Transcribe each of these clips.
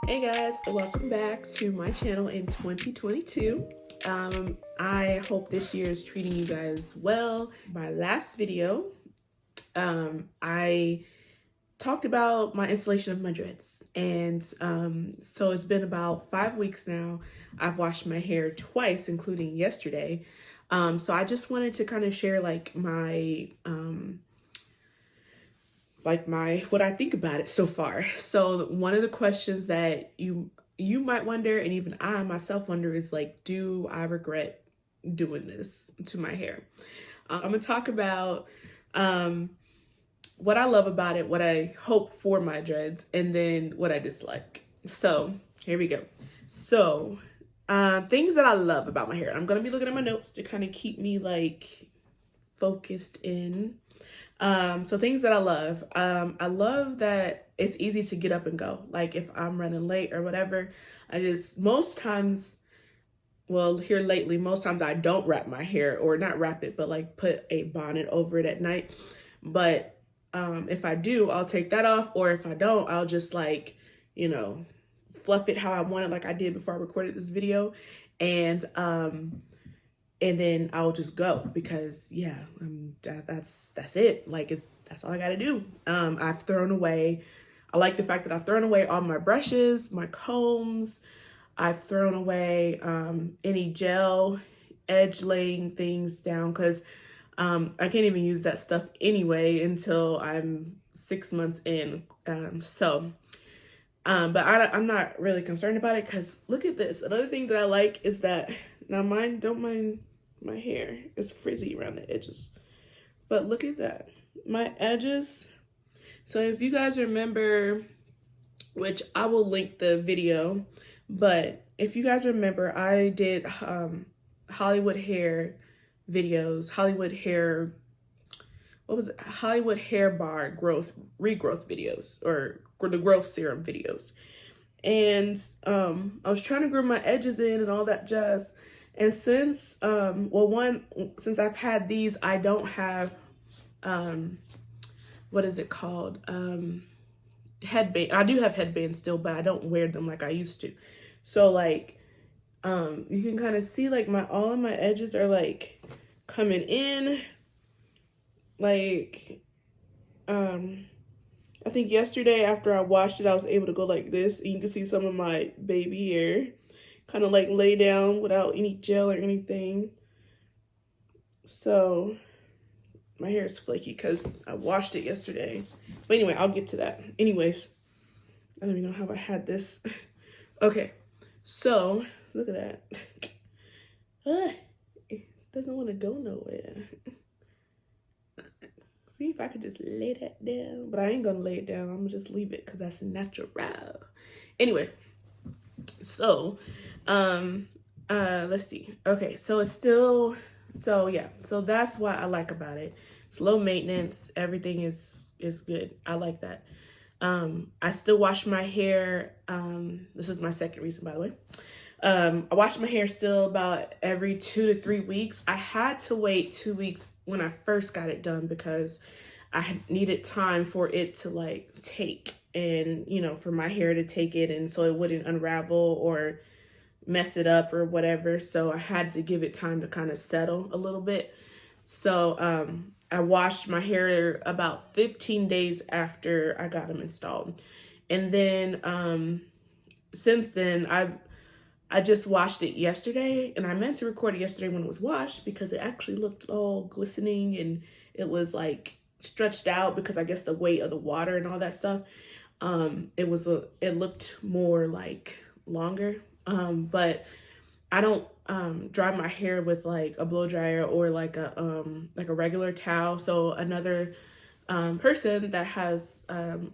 Hey guys, welcome back to my channel in 2022. I hope this year is treating you guys well. My last video, I talked about my installation of my dreads, and so it's been about 5 weeks now. I've washed my hair twice, including yesterday. So I just wanted to kind of share my what I think about it so far. So one of the questions that you might wonder, and even I myself wonder, is like, do I regret doing this to my hair? I'm gonna talk about what I love about it, what I hope for my dreads, and then what I dislike. So here we go. So things that I love about my hair. I'm gonna be looking at my notes to kind of keep me like focused in. So things that I love that it's easy to get up and go. Like if I'm running late or whatever, most times, well, here lately, most times I don't wrap my hair, or not wrap it, but like put a bonnet over it at night. But if I do, I'll take that off, or if I don't, I'll just like, fluff it how I want it, like I did before I recorded this video. And then I'll just go, because yeah, that's it. Like that's all I gotta do. I've thrown away. I like the fact that I've thrown away all my brushes, my combs. I've thrown away any gel edge laying things down, because I can't even use that stuff anyway until I'm 6 months in. But I'm not really concerned about it, because look at this. Another thing that I like is that, now don't mind my hair. It's frizzy around the edges. But look at that. My edges. So if you guys remember, which I will link the video, but if you guys remember, I did Hollywood hair videos, Hollywood hair bar regrowth videos, or the growth serum videos. And I was trying to grow my edges in and all that jazz. And since since I've had these, I don't have what is it called? Headband. I do have headbands still, but I don't wear them like I used to. So like you can kind of see like all of my edges are like coming in. Like I think yesterday after I washed it, I was able to go like this, and you can see some of my baby hair kind of like lay down without any gel or anything. So my hair is flaky because I washed it yesterday. But anyway, I'll get to that. Anyways, I don't even know how I had this. Okay, so look at that. It doesn't want to go nowhere. See if I could just lay that down. But I ain't gonna lay it down. I'm gonna just leave it because that's natural. Anyway, so let's see. Okay, so it's still, so yeah, so that's what I like about it. It's low maintenance. Everything is good. I like that. I still wash my hair. This is my second reason, by the way. I wash my hair still about every 2 to 3 weeks. I had to wait 2 weeks when I first got it done, because I had needed time for it to like take, and for my hair to take it, and so it wouldn't unravel or mess it up or whatever. So I had to give it time to kind of settle a little bit. So I washed my hair about 15 days after I got them installed. And then since then, I just washed it yesterday, and I meant to record it yesterday when it was washed, because it actually looked all glistening, and it was like stretched out because I guess the weight of the water and all that stuff. It looked more like longer. But I don't dry my hair with like a blow dryer or like a regular towel. So another person that has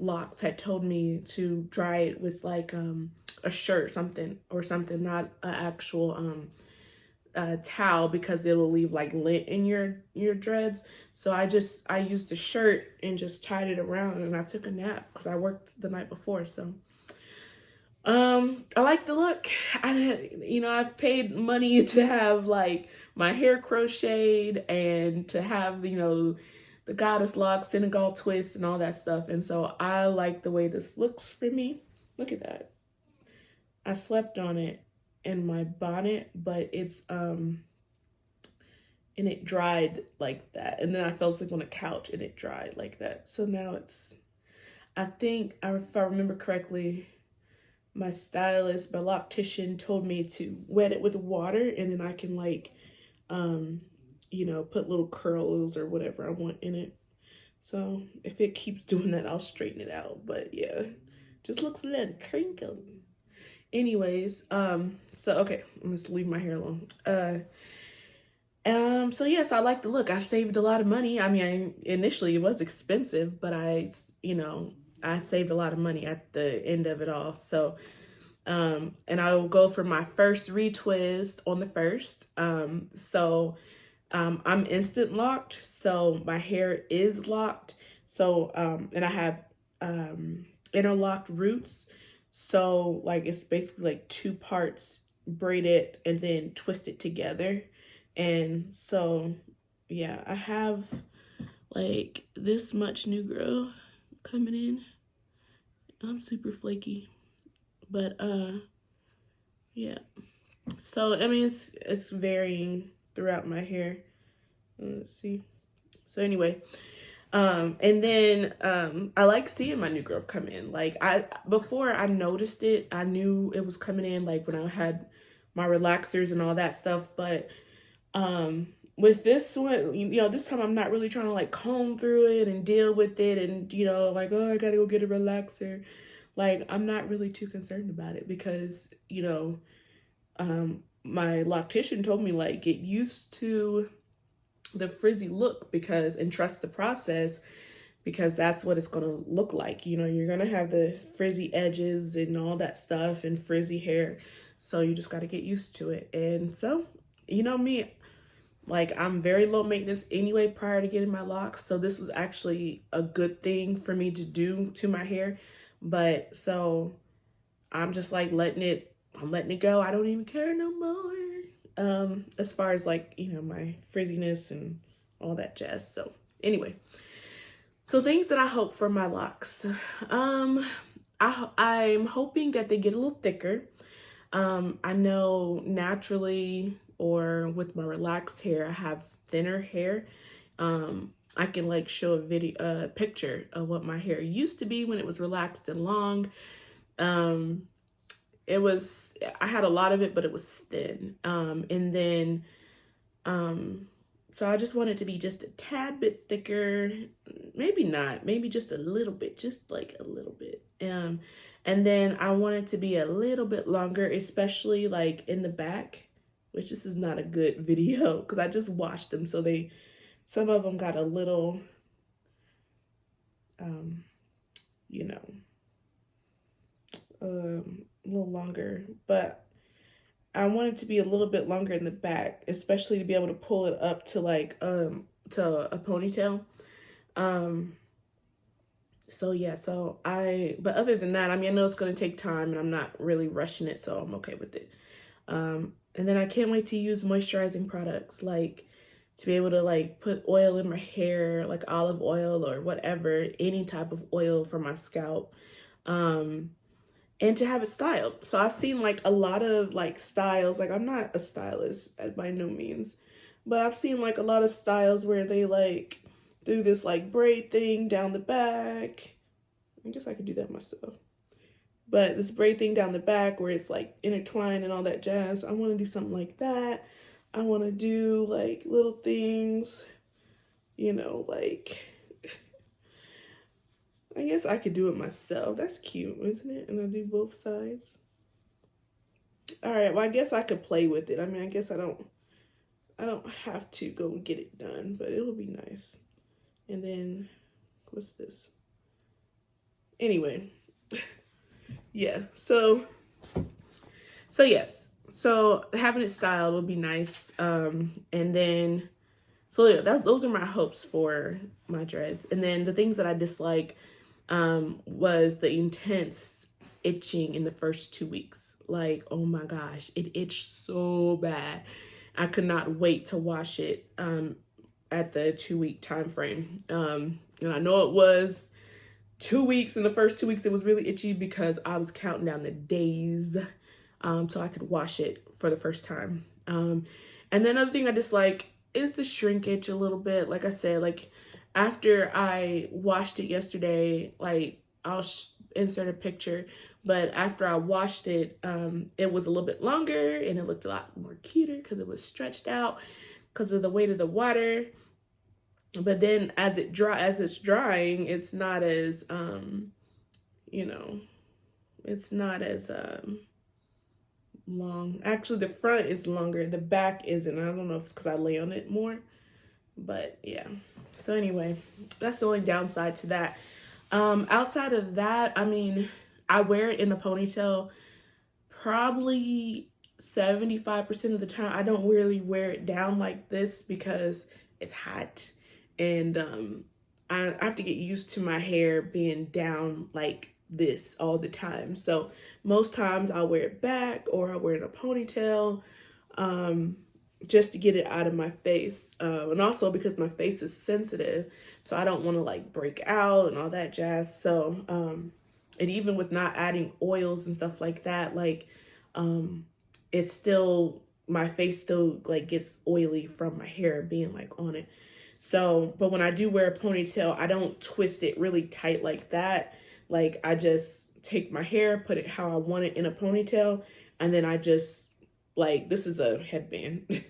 locks had told me to dry it with like a shirt, something, not an actual towel, because it'll leave like lint in your dreads. So I used a shirt and just tied it around, and I took a nap because I worked the night before. So I like the look. I've paid money to have like my hair crocheted, and to have the goddess locks, Senegal twist, and all that stuff. And so I like the way this looks for me. Look at that. I slept on it in my bonnet, but it's and it dried like that. And then I fell asleep on a couch and it dried like that. So now it's, I think, if I remember correctly, my stylist, my loctician told me to wet it with water and then I can like, you know, put little curls or whatever I want in it. So if it keeps doing that, I'll straighten it out. But yeah, just looks a little crinkled. Anyways, so okay, I'm just leave my hair alone. So yes, I like the look. I saved a lot of money. I mean, initially it was expensive, but you know, I saved a lot of money at the end of it all. So, and I will go for my first retwist on the first. I'm instant locked, so my hair is locked. So, and I have, interlocked roots. So like, it's basically like two parts braided and then twisted together. And so, yeah, I have like this much new growth coming in. I'm super flaky, but yeah. So I mean, it's varying throughout my hair. Let's see. So anyway, and then I like seeing my new growth come in. Like before I noticed it, I knew it was coming in like when I had my relaxers and all that stuff, but with this one, you know, this time I'm not really trying to like comb through it and deal with it and, you know, like, oh, I gotta go get a relaxer. Like, I'm not really too concerned about it because, you know, my loctician told me like get used to the frizzy look and trust the process, because that's what it's going to look like. You know, you're going to have the frizzy edges and all that stuff and frizzy hair. So you just got to get used to it. And so, you know me, like I'm very low maintenance anyway prior to getting my locks. So this was actually a good thing for me to do to my hair. But so I'm just like I'm letting it go. I don't even care no more. As far as like, you know, my frizziness and all that jazz. So anyway, so things that I hope for my locks. I'm hoping that they get a little thicker. I know naturally or with my relaxed hair, I have thinner hair. I can like show a picture of what my hair used to be when it was relaxed and long. I had a lot of it, but it was thin. And then, so I just want it to be just a tad bit thicker, maybe not, maybe just a little bit, just like a little bit. And then I want it to be a little bit longer, especially like in the back, which this is not a good video because I just washed them. So some of them got a little, you know, a little longer, but I want it to be a little bit longer in the back, especially to be able to pull it up to like, to a ponytail. So yeah, but other than that, I mean, I know it's going to take time and I'm not really rushing it, so I'm okay with it. And then I can't wait to use moisturizing products, like to be able to like put oil in my hair, like olive oil or whatever, any type of oil for my scalp. And to have it styled. So I've seen like a lot of like styles, like I'm not a stylist by no means, but I've seen like a lot of styles where they like do this like braid thing down the back. I guess I could do that myself. But this braid thing down the back where it's like intertwined and all that jazz. I want to do something like that. I want to do like little things, you know, like I guess I could do it myself. That's cute, isn't it? And I do both sides. All right, well, I guess I could play with it. I mean, I guess I don't have to go get it done, but it will be nice. And then, what's this? Anyway, yeah, so yes. So having it styled would be nice. And then, so yeah, those are my hopes for my dreads. And then the things that I dislike was the intense itching in the first 2 weeks. Like, oh my gosh, it itched so bad. I could not wait to wash it at the 2-week time frame. And I know it was 2 weeks. In the first 2 weeks, it was really itchy because I was counting down the days so I could wash it for the first time. And then another thing I dislike is the shrinkage a little bit. Like I said, like after I washed it yesterday, like I'll insert a picture, but after I washed it, it was a little bit longer and it looked a lot more cuter because it was stretched out because of the weight of the water. But then as it's drying, it's not as you know, it's not as long. Actually, the front is longer, the back isn't. I don't know if it's because I lay on it more, but yeah. So anyway, that's the only downside to that. Outside of that, I mean, I wear it in a ponytail probably 75% of the time. I don't really wear it down like this because it's hot, and I have to get used to my hair being down like this all the time. So most times I'll wear it back or I'll wear it in a ponytail, just to get it out of my face. And also because my face is sensitive, so I don't want to like break out and all that jazz. So, and even with not adding oils and stuff like that, like, it's still, my face still like gets oily from my hair being like on it. So, but when I do wear a ponytail, I don't twist it really tight like that. Like I just take my hair, put it how I want it in a ponytail, and then I just, like, this is a headband,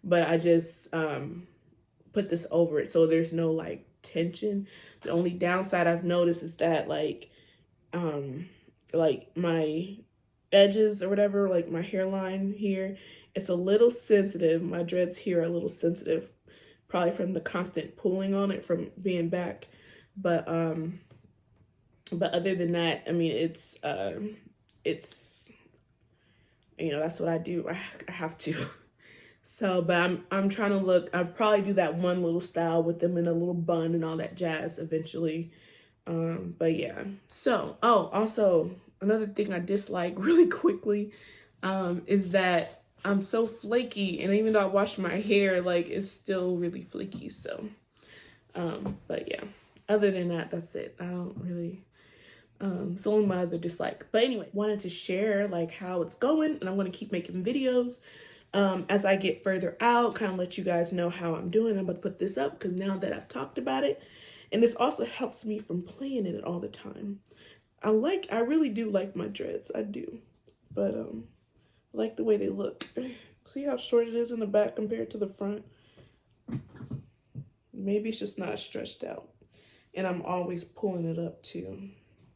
but I just put this over it so there's no like tension. The only downside I've noticed is that like my edges or whatever, like my hairline here, it's a little sensitive. My dreads here are a little sensitive, probably from the constant pulling on it from being back. But other than that, I mean, it's you know, that's what I do. I have to. So, but I'm trying to look, I'll probably do that one little style with them in a little bun and all that jazz eventually. But yeah. So, oh, also another thing I dislike really quickly, is that I'm so flaky, and even though I wash my hair, like it's still really flaky. So, but yeah, other than that, that's it. I don't really, it's only my other dislike. But anyway, wanted to share like how it's going, and I'm going to keep making videos as I get further out, kind of let you guys know how I'm doing. I'm about to put this up because now that I've talked about it, and this also helps me from playing in it all the time. I really do like my dreads, I do, but I like the way they look. See how short it is in the back compared to the front? Maybe it's just not stretched out, and I'm always pulling it up too.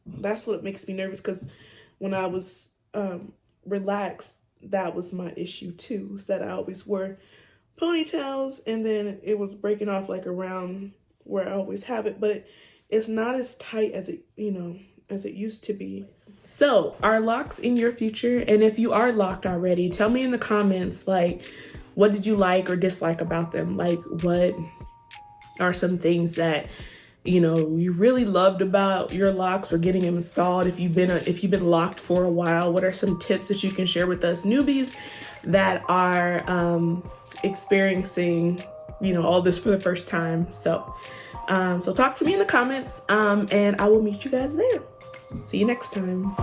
That's what makes me nervous, because when I was relaxed, that was my issue too, is that I always wore ponytails and then it was breaking off like around where I always have it, but it's not as tight as it, you know, as it used to be. So, are locks in your future? And if you are locked already, tell me in the comments, like, what did you like or dislike about them? Like, what are some things that, you know, you really loved about your locks or getting them installed? If you've been locked for a while, what are some tips that you can share with us newbies that are experiencing, you know, all this for the first time? So talk to me in the comments, and I will meet you guys there. See you next time.